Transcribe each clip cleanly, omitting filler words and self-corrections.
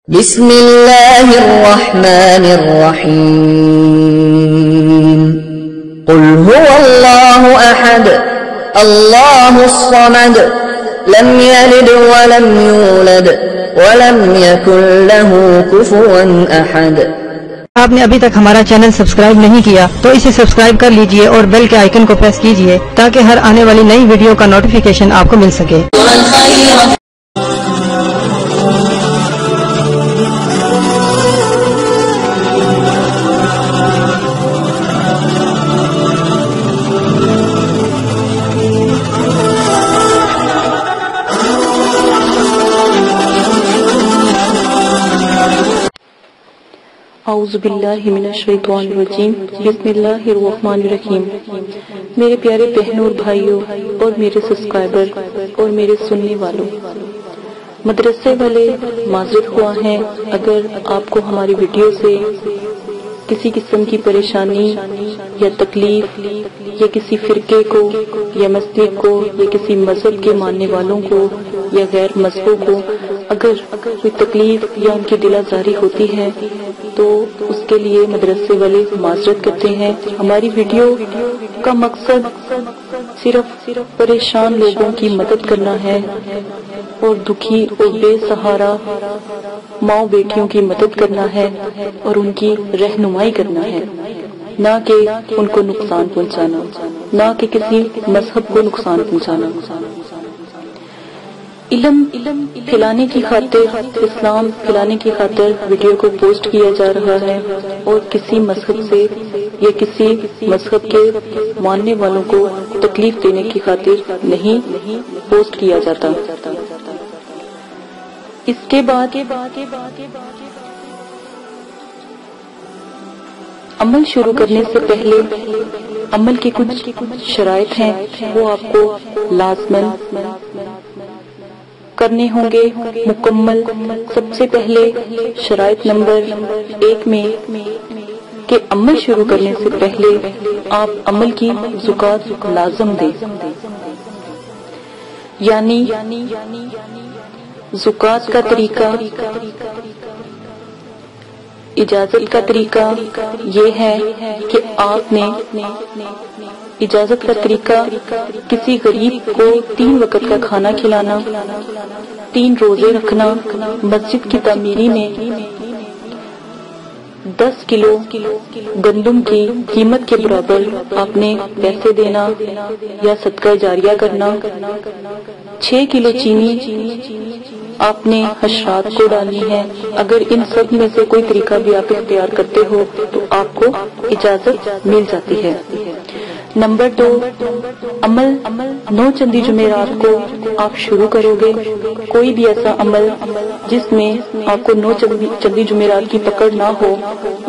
بسم اللہ الرحمن الرحیم قل هو اللہ احد اللہ الصمد لم یلد ولم یولد ولم یکن له کفوا احد۔ آپ نے ابھی تک ہمارا چینل سبسکرائب نہیں کیا تو اسے سبسکرائب کر لیجئے اور بیل کے آئیکن کو پریس کیجئے تاکہ ہر آنے والی نئی ویڈیو کا نوٹیفیکیشن آپ کو مل سکے۔ اعوذ باللہ من الشیطان الرجیم بسم اللہ الرحمن الرحیم۔ میرے پیارے بہنوں اور بھائیوں اور میرے سبسکرائبر اور میرے سننے والوں، مدرسے والے معذرت خواہ ہیں اگر آپ کو ہماری ویڈیو سے کسی قسم کی پریشانی یا تکلیف یا کسی فرقے کو یا مسجد کو یا کسی مذہب کے ماننے والوں کو یا غیر مذہبوں کو اگر کوئی تکلیف یا ان کی دل آزاری ہوتی ہے تو اس کے لیے مدرسے والے معذرت کرتے ہیں۔ ہماری ویڈیو کا مقصد صرف پریشان لوگوں کی مدد کرنا ہے اور دکھی اور بے سہارا ماں بیٹیوں کی مدد کرنا ہے اور ان کی رہنمائی کرنا ہے، نہ کہ ان کو نقصان پہنچانا، نہ کہ کسی مذہب کو نقصان پہنچانا۔ علم پھیلانے کی خاطر، اسلام پھیلانے کی خاطر ویڈیو کو پوسٹ کیا جا رہا ہے اور کسی مذہب سے یا کسی مذہب کے ماننے والوں کو تکلیف دینے کی خاطر نہیں پوسٹ کیا جاتا۔ اس کے بعد عمل شروع کرنے سے پہلے عمل کی کچھ شرائط ہیں، وہ آپ کو لازماً کرنے ہوں گے مکمل۔ سب سے پہلے شرائط نمبر 1 میں کہ عمل شروع کرنے سے پہلے آپ عمل کی زکوٰۃ لازم دیں، یعنی زکوٰۃ کا طریقہ، اجازت کا طریقہ یہ ہے کہ آپ نے اجازت کا طریقہ کسی غریب کو 3 وقت کا کھانا کھلانا، 3 روزے رکھنا، مسجد کی تعمیری میں 10 کلو گندم کی قیمت کے برابر آپ نے پیسے دینا یا صدقہ جاریہ کرنا، 6 کلو چینی آپ نے حشرات کو ڈالنی ہے۔ اگر ان سب میں سے کوئی طریقہ بھی آپ اختیار کرتے ہو تو آپ کو اجازت مل جاتی ہے۔ نمبر 2، عمل 9 چندی جمعرات کو آپ شروع کرو گے۔ کوئی بھی ایسا عمل جس میں آپ کو 9 چندی جمعرات کی پکڑ نہ ہو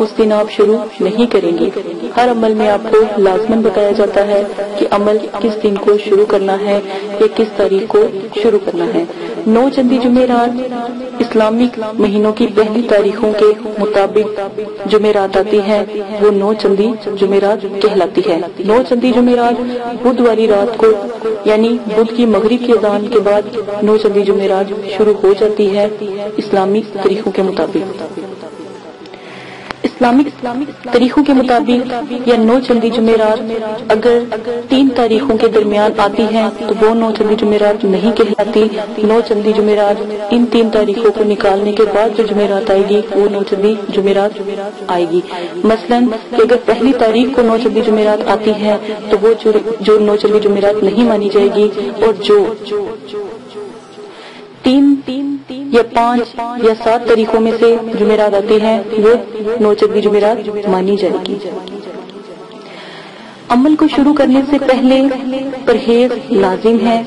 اس دن آپ شروع نہیں کریں گے۔ ہر عمل میں آپ کو لازماً بتایا جاتا ہے کہ عمل کس دن کو شروع کرنا ہے یا کس تاریخ کو شروع کرنا ہے۔ 9 چندی جمعرات اسلامک مہینوں کی پہلی تاریخوں کے مطابق جمعرات آتی ہے، وہ 9 چندی جمعرات کہلاتی ہے۔ 9 چندی جمعرات بدھ والی رات کو یعنی بدھ کی مغرب کی اذان کے بعد 9 چندی جمعرات شروع ہو جاتی ہے اسلامی طریقوں کے مطابق۔ اسلامک طریقوں کے مطابق یا 9 چندی جمعرات اگر 3 تاریخوں کے درمیان آتی ہیں تو وہ 9 چندی جمعرات نہیں کہلاتی۔ 9 چندی جمعرات ان 3 تاریخوں کو نکالنے کے بعد جو جمعرات آئے گی وہ 9 چندی جمعرات آئے گی۔ مثلاً کہ اگر پہلی تاریخ کو 9 چندی جمعرات آتی ہے تو وہ جو 9 چندی جمعرات نہیں مانی جائے گی، اور جو 3 یا 5 یا 7 تاریخوں میں سے جمعرات آتی ہیں وہ 9 چندی جمعرات مانی جائے گی۔ عمل کو شروع کرنے سے پہلے پرہیز لازم ہے۔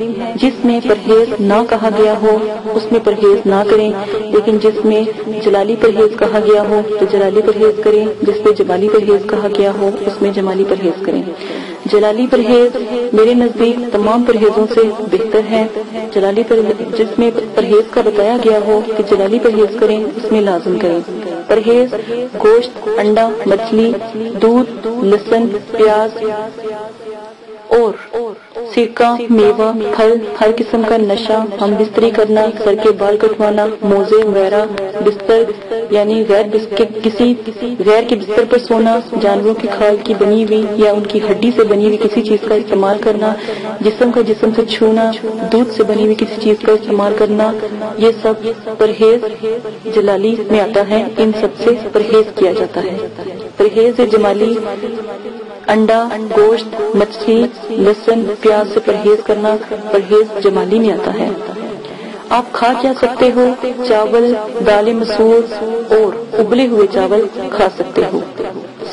جس میں پرہیز نہ کہا گیا ہو اس میں پرہیز نہ کریں، لیکن جس میں جلالی پرہیز کہا گیا ہو تو جلالی پرہیز کریں، جس میں جمالی پرہیز کہا گیا ہو اس میں جمالی پرہیز کریں۔ جلالی پرہیز میرے نزدیک تمام پرہیزوں سے بہتر ہے۔ جلالی جس میں پرہیز کا بتایا گیا ہو کہ جلالی پرہیز کریں اس میں لازم کریں۔ پرہیز گوشت، انڈا، مچھلی، دودھ، لہسن، پیاز اور सिरका, मेवा, फल, हर किस्म का नशा, हम बिस्तरी करना, सर के बाल कटवाना, मोजे वगैरह, बिस्तर यानी किसी गैर के बिस्तर पर सोना, जानवरों की खाल की बनी हुई या उनकी हड्डी से बनी हुई किसी चीज का इस्तेमाल करना, जिस्म से छूना, दूध से बनी हुई किसी चीज का इस्तेमाल करना, ये सब परहेज जलाली में आता है। इन सब से परहेज किया जाता है। परहेज जमाली अंडा, गोश्त, मछली, लहसुन, प्याज से परहेज करना परहेज जमाली में आता है। आप खा क्या सकते हो? चावल, दालें मसूर और उबले हुए चावल खा सकते हो।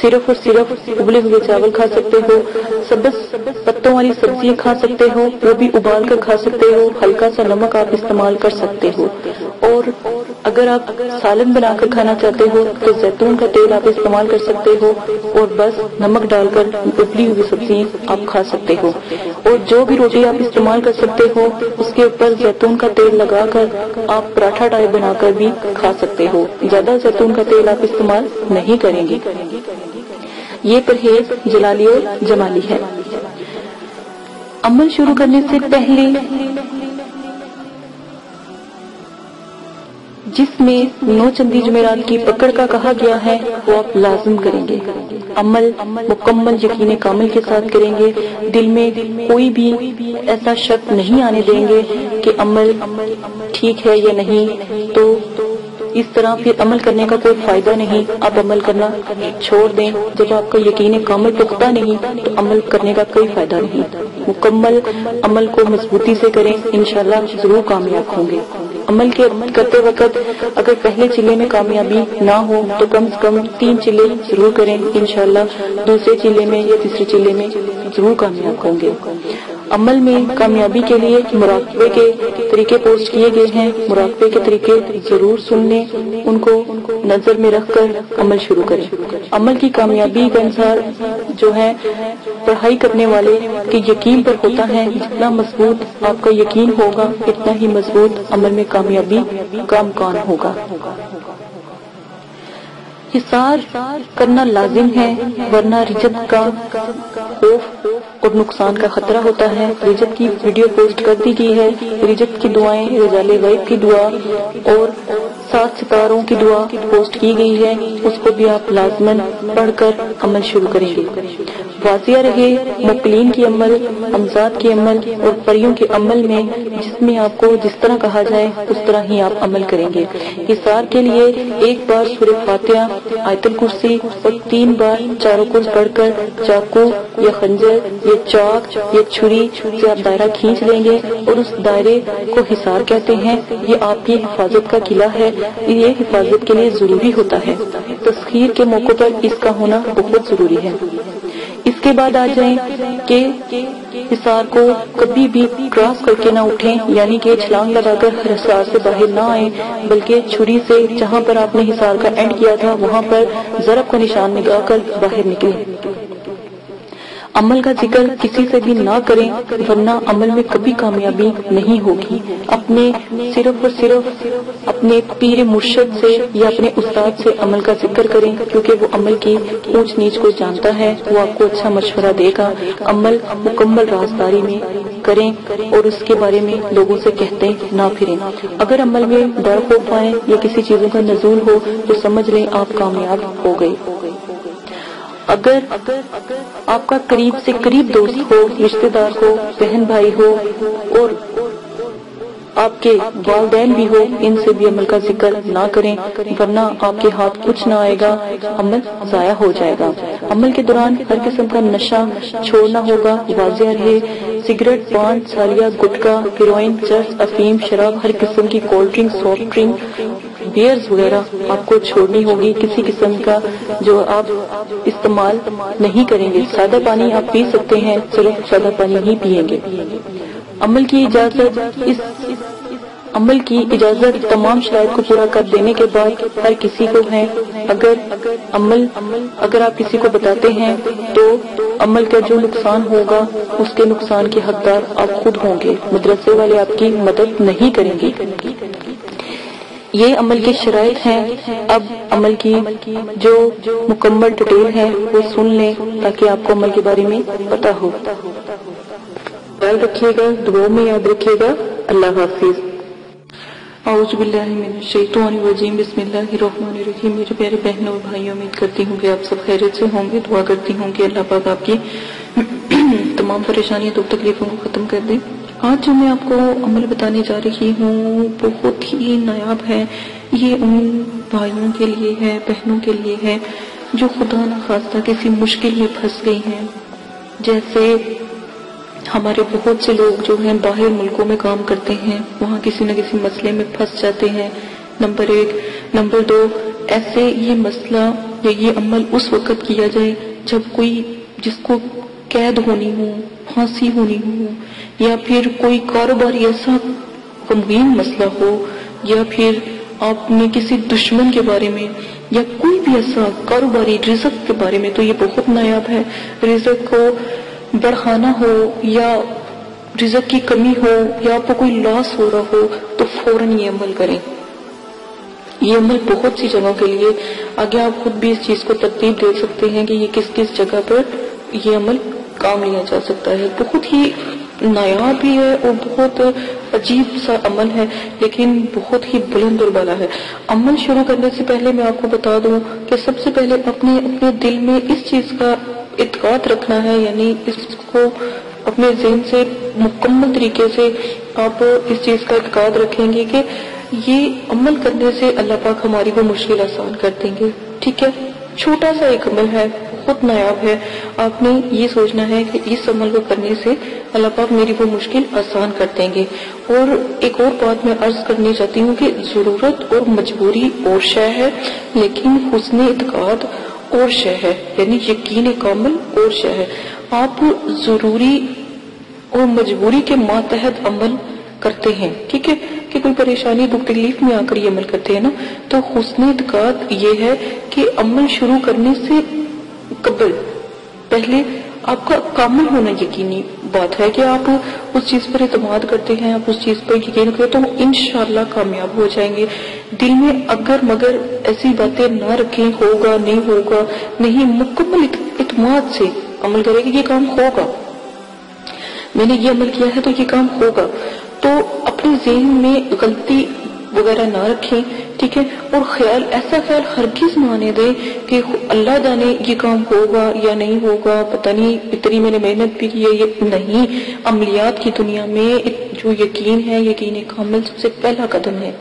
सिर्फ और सिर्फ उबले हुए चावल खा सकते हो। सब्ज पत्तों वाली सब्जियां खा सकते हो, वो भी उबाल कर खा सकते हो। हल्का सा नमक आप इस्तेमाल कर सकते हो। और अगर आप सालन बनाकर खाना चाहते हो तो जैतून का तेल आप इस्तेमाल कर सकते हो और बस नमक डालकर उबली हुई सब्जियां आप खा सकते हो। और जो भी रोटी आप इस्तेमाल कर सकते हो उसके ऊपर जैतून का तेल लगाकर आप पराठा टाइप बनाकर भी खा सकते हो। ज्यादा जैतून का तेल आप इस्तेमाल नहीं करेंगे। ये परहेज जलाली और जमाली है। अमल शुरू करने से पहले जिसमें 9 चंदी जुमेरात की पकड़ का कहा गया है वो आप लाजिम करेंगे। अमल मुकम्मल यकीन कामिल के साथ करेंगे। दिल में कोई भी ऐसा शक नहीं आने देंगे कि अमल ठीक है या नहीं, तो इस तरह फिर अमल करने का कोई फायदा नहीं। आप अमल करना छोड़ दें। जब आपका यकीन कामिल पुख्ता नहीं तो अमल करने का कोई फायदा नहीं। मुकम्मल अमल को मजबूती से करें, इंशाल्लाह जरूर कामयाब होंगे। अमल करते वक्त अगर पहले चिल्ले में कामयाबी ना हो तो कम से कम 3 चिल्ले जरूर करें, इंशाल्लाह दूसरे चिल्ले में या तीसरे चिल्ले में जरूर कामयाब होंगे। अमल में कामयाबी के लिए मुराकबे के तरीके पोस्ट किए गए हैं। मुराकबे के तरीके जरूर सुन लें, उनको नजर में रखकर अमल शुरू करें। अमल की कामयाबी का अनुसार जो है पढ़ाई करने वाले के यकीन पर होता है। जितना मजबूत आपका यकीन होगा इतना ही मजबूत अमल में कामयाबी का इम्कान होगा। हिसार करना लाजिम है, वरना रिजत का खौफ और नुकसान का खतरा होता है। रिजत की वीडियो पोस्ट कर दी गई है। रिजत की दुआएं, रजाले गैब की दुआ और 7 सितारों की दुआ पोस्ट की गई है, उसको भी आप लाजमन पढ़कर अमल शुरू करेंगे। वाजिया रहे मुकलीन की अमल, अमजाद की अमल और परियों के अमल में, जिसमें आपको जिस तरह कहा जाए उस तरह ही आप अमल करेंगे। हिसार के लिए 1 बार सूरह फातिहा, आयतुल कुर्सी और 3 बार चारों कुर्स पढ़कर चाकू या खंजर या चाक या छुरी से आप दायरा खींच लेंगे और उस दायरे को हिसार कहते हैं। ये आपकी हिफाजत का किला है। ये हिफाजत के लिए जरूरी होता है। तस्खीर के मौके पर इसका होना बहुत जरूरी है। इसके बाद आ जाएं कि हिसार को कभी भी क्रॉस करके ना उठें, यानी कि छलांग लगाकर हिसार से बाहर ना आए, बल्कि छुरी से जहां पर आपने हिसार का एंड किया था वहां पर ज़रब का निशान लगाकर बाहर निकलें। अमल का जिक्र किसी से भी ना करें, वरना अमल में कभी कामयाबी नहीं होगी। अपने सिर्फ और सिर्फ अपने पीर मुर्शिद से या अपने उस्ताद से अमल का जिक्र करें, क्योंकि वो अमल की ऊंच नीच को जानता है। वो आपको अच्छा मशवरा देगा। अमल मुकम्मल राजदारी में करें और उसके बारे में लोगों से कहते ना फिरें। अगर अमल में डर खौफ आए या किसी चीजों का नजूल हो तो समझ लें आप कामयाब हो गए। अगर आपका करीब से करीब दोस्त हो, रिश्तेदार हो, बहन भाई हो और आपके वालिदैन भी हो, इनसे भी अमल का जिक्र ना करें, वरना आपके हाथ कुछ ना आएगा, अमल जाया हो जाएगा। अमल के दौरान हर किस्म का नशा छोड़ना होगा। वाजिया रहे सिगरेट, पान, सालिया, गुटखा, हेरोइन, चर्स, अफीम, शराब, हर किस्म की cold drink, soft drink, beers वगैरह आपको छोड़नी होगी। किसी किस्म का जो आप इस्तेमाल नहीं करेंगे। सादा पानी आप पी सकते हैं, सिर्फ सादा पानी ही पिएंगे। अमल की इजाजत तमाम शराइत को पूरा कर देने के बाद हर किसी को है। अगर आप किसी को बताते हैं तो अमल का जो नुकसान होगा उसके नुकसान के हकदार आप खुद होंगे। मदरसे वाले आपकी मदद नहीं करेंगे। ये अमल की शराइत हैं। अब अमल की जो मुकम्मल डिटेल है वो सुन लें ताकि आपको अमल के बारे में पता हो। خیال رکھیے گا، دعاؤں میں یاد رکھیے گا۔ اللہ حافظ۔ اعوذ باللہ من الشیطان الرجیم، بسم اللہ الرحمن الرحیم۔ میرے پیارے بہنوں اور بھائیوں، امید کرتی ہوں کہ آپ سب خیریت سے ہوں گے۔ دعا کرتی ہوں کہ اللہ پاک آپ کی تمام پریشانیاں دکھ تکلیفوں کو ختم کر دے۔ آج جو میں آپ کو عمل بتانے جا رہی ہوں بہت ہی نایاب ہے۔ یہ ان بھائیوں کے لیے ہے، بہنوں کے لیے ہے جو خدا نخواستہ کسی مشکل میں پھنس گئی ہیں۔ جیسے ہمارے بہت سے لوگ جو ہیں باہر ملکوں میں کام کرتے ہیں، وہاں کسی نہ کسی مسئلے میں پھنس جاتے ہیں، نمبر 1۔ نمبر 2، ایسے یہ مسئلہ یا یہ عمل اس وقت کیا جائے جب کوئی جس کو قید ہونی ہو، پھانسی ہونی ہو، یا پھر کوئی کاروباری ایسا غمگین مسئلہ ہو، یا پھر آپ نے کسی دشمن کے بارے میں یا کوئی بھی ایسا کاروباری رزق کے بارے میں، تو یہ بہت نایاب ہے۔ رزق کو بڑھانا ہو یا رزق کی کمی ہو یا آپ کو کوئی لاس ہو رہا ہو تو فوراً یہ عمل کریں۔ یہ عمل بہت سی جگہوں کے لیے، آگے آپ خود بھی اس چیز کو ترتیب دے سکتے ہیں کہ یہ کس کس جگہ پر یہ عمل کام لیا جا سکتا ہے۔ بہت ہی نایاب بھی ہے اور بہت عجیب سا عمل ہے، لیکن بہت ہی بلند اور بالا ہے۔ عمل شروع کرنے سے پہلے میں آپ کو بتا دوں کہ سب سے پہلے اپنے دل میں اس چیز کا اعتقاد رکھنا ہے، یعنی اس کو اپنے ذہن سے مکمل طریقے سے آپ اس چیز کا اعتقاد رکھیں گے کہ یہ عمل کرنے سے اللہ پاک ہماری وہ مشکل آسان کر دیں گے۔ ٹھیک ہے، چھوٹا سا ایک عمل ہے، بہت نایاب ہے۔ آپ نے یہ سوچنا ہے کہ اس عمل کو کرنے سے اللہ پاک میری وہ مشکل آسان کر دیں گے۔ اور ایک اور بات میں عرض کرنی چاہتی ہوں کہ ضرورت اور مجبوری اور شے ہے، لیکن حسن اعتقاد اور شے ہے، یعنی یقین کامل اور شے ہے۔ آپ ضروری اور مجبوری کے ماتحت عمل کرتے ہیں، ٹھیک ہے، کہ کوئی پریشانی دکھ تکلیف میں آ کر یہ عمل کرتے ہیں نا، تو حسن اعتقاد یہ ہے کہ عمل شروع کرنے سے قبل پہلے آپ کا کامل ہونا یقینی بات ہے کہ آپ اس چیز پر اعتماد کرتے ہیں، آپ اس چیز پر یقین کرتے تو انشاءاللہ کامیاب ہو جائیں گے۔ دل میں اگر مگر ایسی باتیں نہ رکھیں، ہوگا نہیں ہوگا نہیں، مکمل اعتماد سے عمل کریں کہ یہ کام ہوگا، میں نے یہ عمل کیا ہے تو یہ کام ہوگا۔ تو اپنے ذہن میں غلطی وغیرہ نہ رکھیں، ٹھیک ہے، اور ایسا خیال ہرگز نہ آنے دیں کہ اللہ جانے یہ کام ہوگا یا نہیں ہوگا، پتہ نہیں اتنی میں نے محنت بھی کی ہے یہ نہیں۔ عملیات کی دنیا میں جو یقین ہے، یقین کامل سب سے پہلا قدم ہے،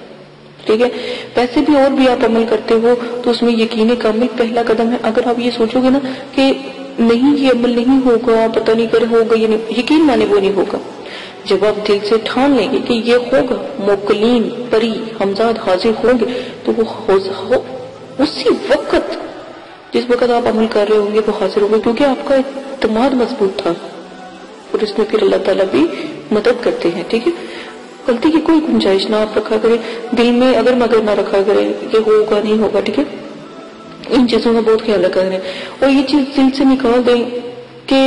ٹھیک ہے۔ ویسے بھی اور بھی آپ عمل کرتے ہو تو اس میں یقین کامل پہلا قدم ہے۔ اگر آپ یہ سوچو گے نا کہ نہیں یہ عمل نہیں ہوگا، پتہ نہیں کرے ہوگا یا نہیں، یقین مانے وہ نہیں ہوگا۔ جب آپ دل سے ٹھان لیں گے کہ یہ ہوگا، موکلین پری ہمزاد حاضر ہوں گے، تو وہ اسی وقت جس وقت آپ عمل کر رہے ہوں گے وہ حاضر ہوں گے، کیونکہ آپ کا اعتماد مضبوط تھا، اور اس میں پھر اللہ تعالیٰ بھی مدد کرتے ہیں، ٹھیک ہے۔ غلطی کی کوئی گنجائش نہ آپ رکھا کریں، دل میں اگر مگر نہ رکھا کریں کہ ہوگا نہیں ہوگا، ٹھیک ہے۔ ان چیزوں کا بہت خیال رکھا کریں، اور یہ چیز دل سے نکال دیں کہ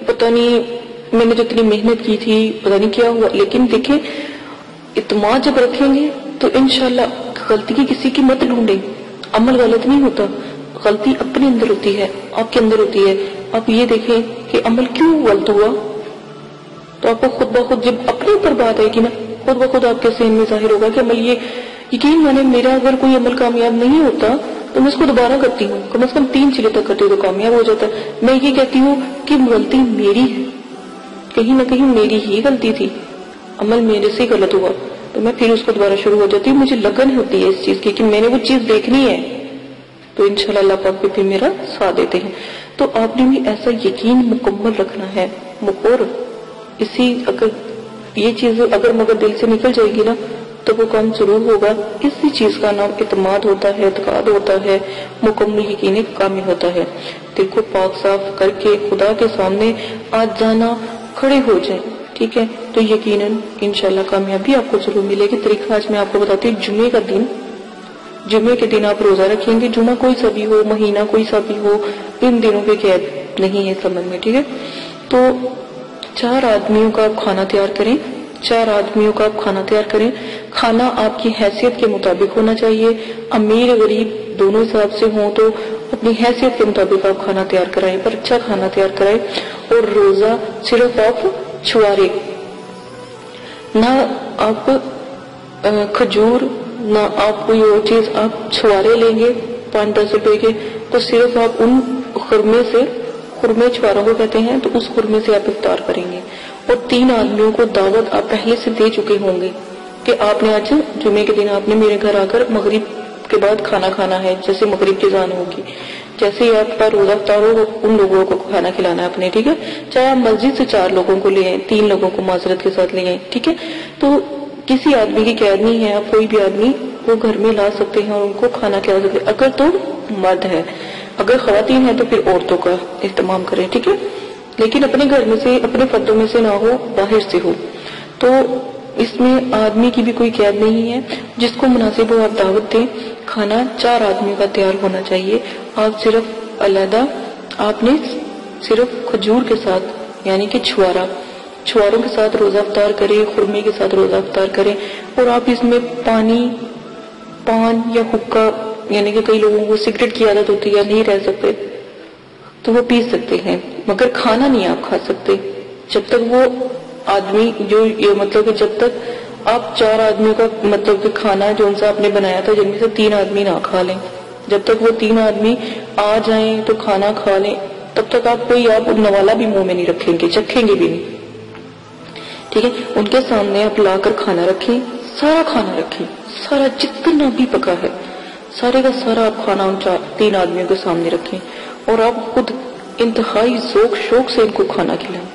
پتہ نہیں میں نے جو اتنی محنت کی تھی پتہ نہیں کیا ہوا۔ لیکن دیکھیں، اعتماد جب رکھیں گے تو انشاءاللہ غلطی کی کسی کی مت ڈھونڈیں۔ عمل غلط نہیں ہوتا، غلطی اپنے اندر ہوتی ہے، آپ کے اندر ہوتی ہے۔ آپ یہ دیکھیں کہ عمل کیوں غلط ہوا، تو آپ کو خود بخود جب اپنے اوپر بات آئے گی نا، خود بخود آپ کے ذہن میں ظاہر ہوگا کہ عمل یہ یقین مانے میرا اگر کوئی عمل کامیاب نہیں ہوتا تو میں اس کو دوبارہ کرتی ہوں، کم از کم 3 چیزیں تک کرتی ہوں تو کامیاب ہو جاتا ہے۔ میں یہ کہتی ہوں کہ غلطی میری ہے، کہیں نہ کہیں میری ہی غلطی تھی، عمل میرے سے غلط ہوا، تو میں پھر اس کو دوبارہ شروع ہو جاتی ہوں۔ مجھے لگن ہوتی ہے اس چیز کی کہ میں نے وہ چیز دیکھنی ہے، تو انشاءاللہ اللہ پاک بھی پھر میرا ساتھ دیتے ہیں۔ تو آپ نے بھی ایسا یقین مکمل رکھنا ہے، اور اگر یہ چیز اگر مگر دل سے نکل جائے گی نا تو وہ کام ضرور ہوگا۔ اسی چیز کا نام اعتماد ہوتا ہے، اعتقاد ہوتا ہے، مکمل یقین کامل ہوتا ہے۔ دل کو پاک صاف کر کے خدا کے سامنے آج جانا کھڑے ہو جائیں، ٹھیک ہے، تو یقیناً انشاءاللہ کامیابی آپ کو ضرور ملے گی۔ طریقہ آج میں آپ کو بتاتی ہوں۔ جمعے کے دن آپ روزہ رکھیں گے، جمعہ کوئی سا بھی ہو، مہینہ کوئی سا بھی ہو، ان دنوں کے قید نہیں ہے سمجھ میں، ٹھیک ہے۔ تو 4 آدمیوں کا آپ کھانا تیار کریں، 4 آدمیوں کا آپ کھانا تیار کریں۔ کھانا آپ کی حیثیت کے مطابق ہونا چاہیے، امیر غریب دونوں حساب سے ہوں تو اپنی حیثیت کے مطابق آپ کھانا تیار کرائیں، پر اچھا کھانا تیار کرائیں۔ اور روزہ صرف آپ छुआरे, ना आप खजूर, ना आप कोई और चीज, आप छुआरे लेंगे 5-10 रुपए के, तो सिर्फ आप उन खुरमे से, खुरमे छुआरों को कहते हैं, तो उस खुरमे से आप इफ्तार करेंगे। और 3 आदमियों को दावत आप पहले से दे चुके होंगे कि आपने आज जुमे के दिन आपने मेरे घर आकर मगरिब के बाद खाना खाना है, जैसे मगरिब की अज़ान होगी, जैसे ही आपका रोजा इफ्तार हो उन लोगों को खाना खिलाना है अपने, ठीक है। चाहे आप मस्जिद से 4 लोगों को ले आए, 3 लोगों को माजरत के साथ ले आए, ठीक है। तो किसी आदमी की कैद नहीं है, आप कोई भी आदमी वो घर में ला सकते हैं और उनको खाना खिला सकते हैं, अगर तो मर्द है। अगर खवातीन है तो फिर औरतों का इस्तेमाल करें, ठीक है। लेकिन अपने घर में से, अपने फर्दों में से ना हो, बाहर से हो। तो इसमें आदमी की भी कोई कैद नहीं है, जिसको मुनासिब हो आप दावत दें। खाना 4 आदमियों का तैयार होना चाहिए। आप सिर्फ अलहदा, आपने सिर्फ खजूर के साथ यानी कि छुआरों के साथ रोजा इफ्तार करें, खुरमे के साथ रोजा इफ्तार करें। और आप इसमें पानी, पान या हुक्का, यानी कि कई लोगों को सिगरेट की आदत होती है, नहीं रह सकते तो वो पी सकते हैं, मगर खाना नहीं आप खा सकते जब तक वो आदमी जो ये मतलब कि जब तक आप 4 आदमियों का मतलब कि खाना जो उनसे आपने बनाया था जिनमें से 3 आदमी ना खा लें, जब तक वो 3 आदमी आ जाएं तो खाना खा लें, तब तक आप कोई आप नवाला भी मुंह में नहीं रखेंगे, चखेंगे भी नहीं, ठीक है। उनके सामने आप लाकर खाना रखें, सारा खाना रखें, सारा जितना भी पका है सारे का सारा आप खाना उन 3 आदमियों के सामने रखें और आप खुद इंतहाई ज़ौक़ शौक से इनको खाना खिलाएं,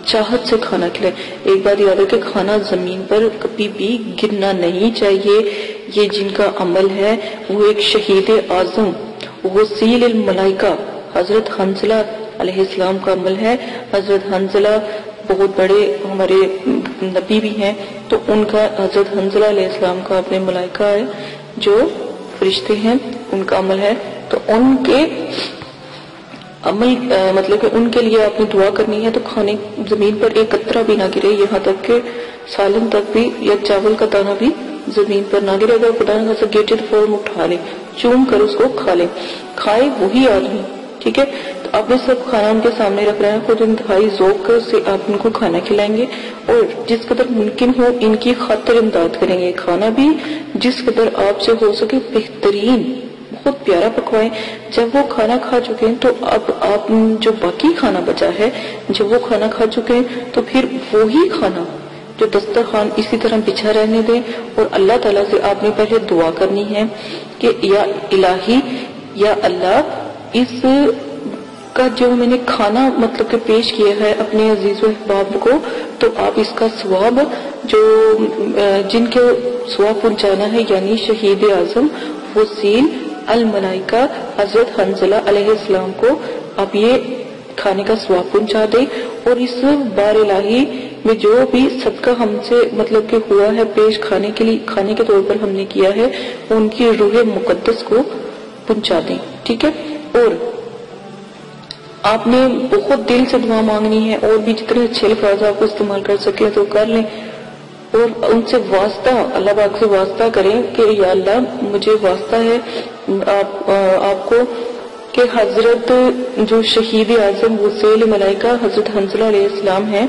चाहत से खाना खिलाएं। एक बात याद रखें, खाना जमीन पर कभी भी गिरना नहीं चाहिए। ये जिनका अमल है वो एक शहीद आजम वसील मलाइका हजरत हंजला अलैहिस्सलाम का अमल है। हजरत हंजला बहुत बड़े हमारे नबी भी हैं, तो उनका हजरत हंजला अलैहिस्सलाम का अपने मलाइका है जो फरिश्ते हैं, उनका अमल है। तो उनके अमल मतलब कि उनके लिए आपने दुआ करनी है। तो खाने जमीन पर एक कतरा भी ना गिरे, यहाँ तक कि सालन तक भी या चावल का दाना भी जमीन पर ना गिरे। अगर खुदा न खास्ता गिरते तो फौरन उठा ले, चूम कर उसको खा ले, खाए वही आदमी, ठीक है। तो आपने सब खाना उनके सामने रख रहे हैं, खुद इंतहाई ज़ौक़ से आप उनको खाना खिलाएंगे और जिस कदर मुमकिन हो इनकी खातिर इमदाद करेंगे। खाना भी जिस कदर आपसे हो सके बेहतरीन, बहुत प्यारा पकवाएं। जब वो खाना खा चुके हैं तो अब आप जो बाकी खाना बचा है, जब वो खाना खा चुके हैं तो फिर वही खाना जो दस्तरखान इसी तरह बिछा रहने दें और अल्लाह ताला से आपने पहले दुआ करनी है कि या इलाही, या अल्लाह, इस का जो मैंने खाना मतलब कि पेश किया है अपने अजीज व अहबाब को, तो आप इसका सवाब जो जिनके सवाब पहुंचाना है, यानी शहीद आजम वसील अल मलाइका हजरत हंजला अलैहिस्सलाम को आप ये खाने का सवाब पहुंचा दे। और इस बार इलाही में जो भी सदका हमसे मतलब कि हुआ है पेश खाने के लिए, खाने के तौर पर हमने किया है, उनकी रूह मुकद्दस को पहुंचा दें, ठीक है। और आपने बहुत दिल से दुआ मांगनी है और भी जितने अच्छे अल्फाज आपको इस्तेमाल कर सके तो कर लें और उनसे वास्ता, अल्लाह पाक से वास्ता करें कि या अल्लाह मुझे वास्ता है आपको कि हजरत जो शहीद आजम वसील मलाइका हजरत हंजला अलैहिस्सलाम हैं,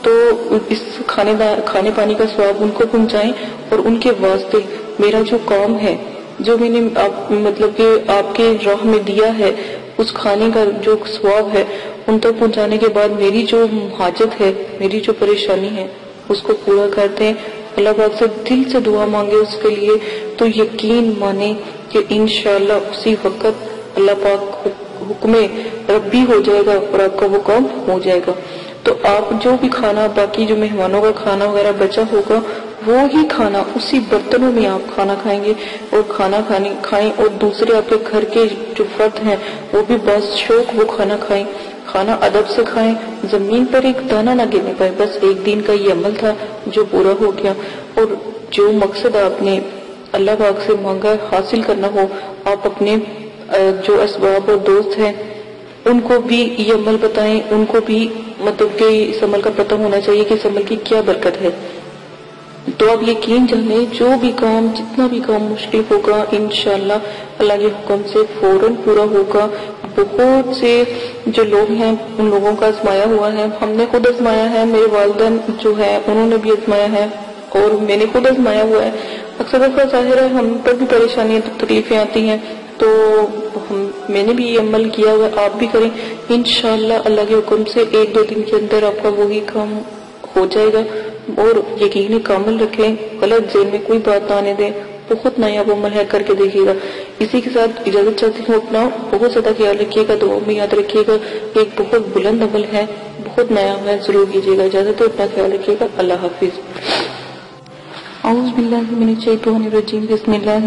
तो इस खाने पानी का सवाब उनको पहुंचाएं और उनके वास्ते मेरा जो काम है, जो मैंने मतलब कि आपके राह में दिया है, उस खाने का जो सवाब है उन तक पहुंचाने के बाद मेरी जो हाजत है, मेरी जो परेशानी है उसको पूरा करते हैं। अल्लाह पाक से दिल से दुआ मांगे उसके लिए, तो यकीन माने कि इंशाअल्लाह उसी वक्त अल्लाह पाक हुक्म रब्बी हो जाएगा और आपका वो काम हो जाएगा। तो आप जो भी खाना, बाकी जो मेहमानों का खाना वगैरह बचा होगा, वो ही खाना उसी बर्तनों में आप खाना खाएंगे और खाना खाएं और दूसरे आपके घर के जो फर्द हैं वो भी बस शौक वो खाना खाएं। खाना अदब से खाएं, जमीन पर एक दाना ना गिरने पाए। बस एक दिन का ये अमल था जो पूरा हो गया। और जो मकसद आपने अल्लाह पाक से मांगा हासिल करना हो, आप अपने जो असबाब और दोस्त हैं उनको भी ये अमल बताएं, उनको भी मतलब कि इस अमल का पता होना चाहिए कि इस अमल की क्या बरकत है। तो आप यकीन जाने जो भी काम, जितना भी काम मुश्किल होगा इंशाअल्लाह अल्लाह के हुक्म से फौरन पूरा होगा। बहुत से جو لوگ ہیں ان لوگوں کا آزمایا ہوا ہے، ہم نے خود آزمایا ہے، میرے والدین جو ہے انہوں نے بھی آزمایا ہے اور میں نے خود آزمایا ہوا ہے۔ اکثر دفعہ ظاہر ہے ہم پر بھی پریشانیاں تکلیفیں آتی ہیں، تو میں نے بھی یہ عمل کیا ہوا، آپ بھی کریں انشاءاللہ اللہ کے حکم سے 1-2 دن کے اندر آپ کا وہی کام ہو جائے گا، اور یقین کامل رکھیں، غلط ذہن میں کوئی بات نہ آنے دیں، بہت نایاب عمل ہے، کر کے دیکھیے گا۔ اسی کے ساتھ اجازت چاہتی ہوں، اپنا بہت زیادہ خیال رکھیے گا، دعا میں یاد رکھیے گا، ایک بہت بلند عمل ہے، بہت نایاب ہے، ضرور کیجیے گا۔ اجازت ہے، اپنا خیال رکھیے گا، اللہ حافظ۔ اعوذ باللہ من الشیطان الرجیم، بسم اللہ